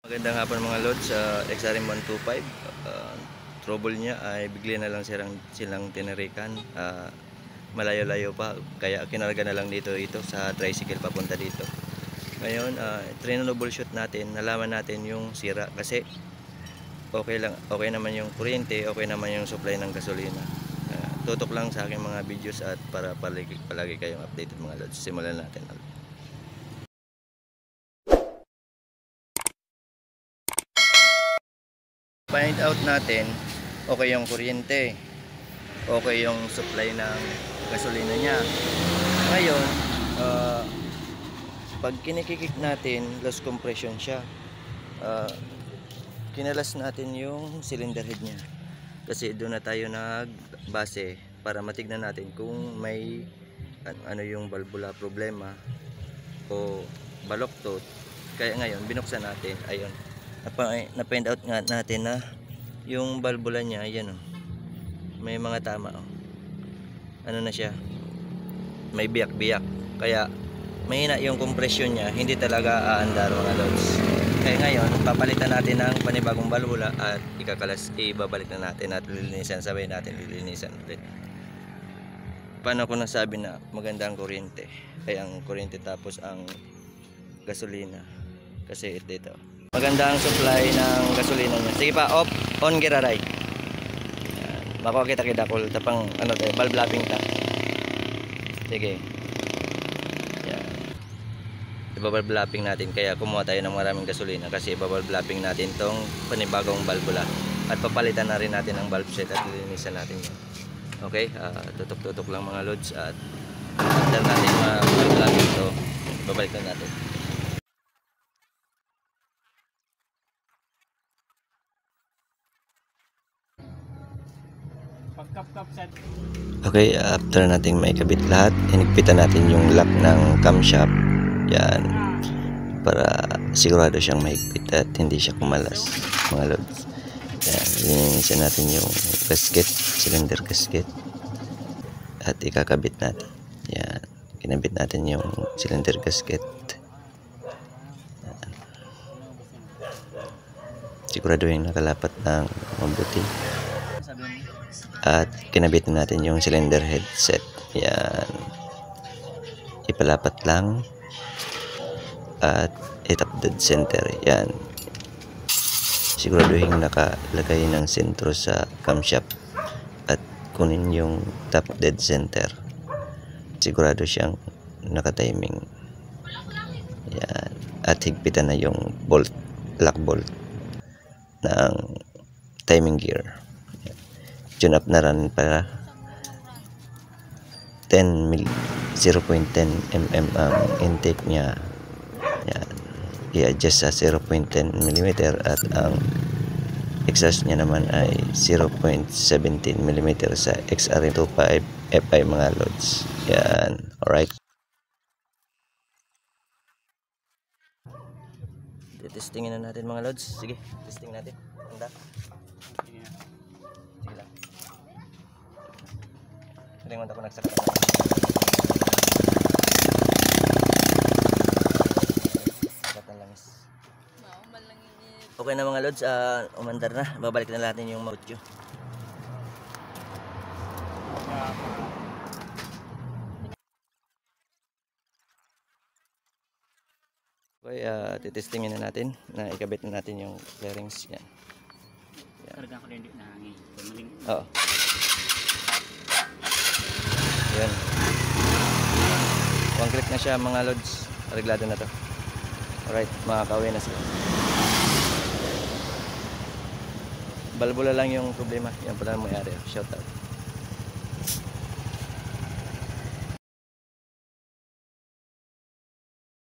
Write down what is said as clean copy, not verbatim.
Magandang hapon mga lods, sa XRM 125. Trouble niya ay bigla na lang silang tinirikan. Malayo-layo pa, kaya kinarga na lang ito sa tricycle papunta dito. Ngayon, troubleshoot natin, nalaman natin yung sira kasi okay naman yung kuryente, okay naman yung supply ng gasolina. Tutok lang sa aking mga videos at para palagi kayong updated mga lods. Simulan natin. Find out natin, okay yung kuryente, okay yung supply ng gasolina niya. Ngayon, pag kinikikik natin, loss compression siya. Kinalas natin yung cylinder head niya kasi doon na tayo nagbase para matignan natin kung may ano yung valvula problema o baloktot. Kaya ngayon binuksan natin, ayun, na-find out nga natin na yung valvula niya, ayan oh, may mga tama oh. Ano na siya, may biyak-biyak, kaya mahina yung compression niya, hindi talaga aandar mga lods. Kaya ngayon papalitan natin ng panibagong valvula at ibabalik na natin at lilinisan, sabay natin lilinisan ulit. Paano ko nasabi na maganda ang kuryente, ay ang kuryente tapos ang gasolina? Kasi dito maganda ang supply ng gasolina niya. Sige pa, on giraray. Bako kita kol tapang ano tayo, valve lapping ta. Sige. Yan. Iba-valve lapping natin, kaya kumuha tayo ng maraming gasolina kasi iba-valve lapping natin tong panibagong valvula at papalitan na rin natin ang valve set at lilinisan natin yan. Okay, tutok-tutok lang mga loads at after natin ma-valve lapping to, babalik na natin. Okay, after nating may kabit lahat, hinigpitan natin yung lock ng camshaft. Yan, para sigurado siyang mahigpit at hindi siya kumalas mga lods. Yan, linisin natin yung gasket, cylinder gasket at ikakabit natin. Yan, kinabit natin yung cylinder gasket. Yan. Siguraduhin nakalapat ng mabuti. At kinabit natin yung cylinder headset. Yan, ipalapat lang at itap dead center. Yan, siguraduhin nakalagay ng sentro sa camshaft at kunin yung top dead center. Sigurado siyang naka-timing. Yan, at higpitan na yung lock bolt ng timing gear. Tune up na rin para 0.10 mm ang intake niya. Yan, i-adjust sa 0.10 mm at ang exhaust niya naman ay 0.17 mm sa XRM 25 FI mga loads. Yan, alright. Testingin na natin mga loads. Sige, testing natin. Handa. Sige lang. Ringon ako nagsakit. Okay na mga lods, umandar na. Babalik na natin yung mautyo. Okay, titestingin na natin na ikabit na natin yung bearings yan. Karga ko hindi na hangin. Oo. Yan. One click na siya mga lods. Areglado na to. Alright, makakauwi na sila. Balbula lang yung problema. Yan pala may area. Shout out.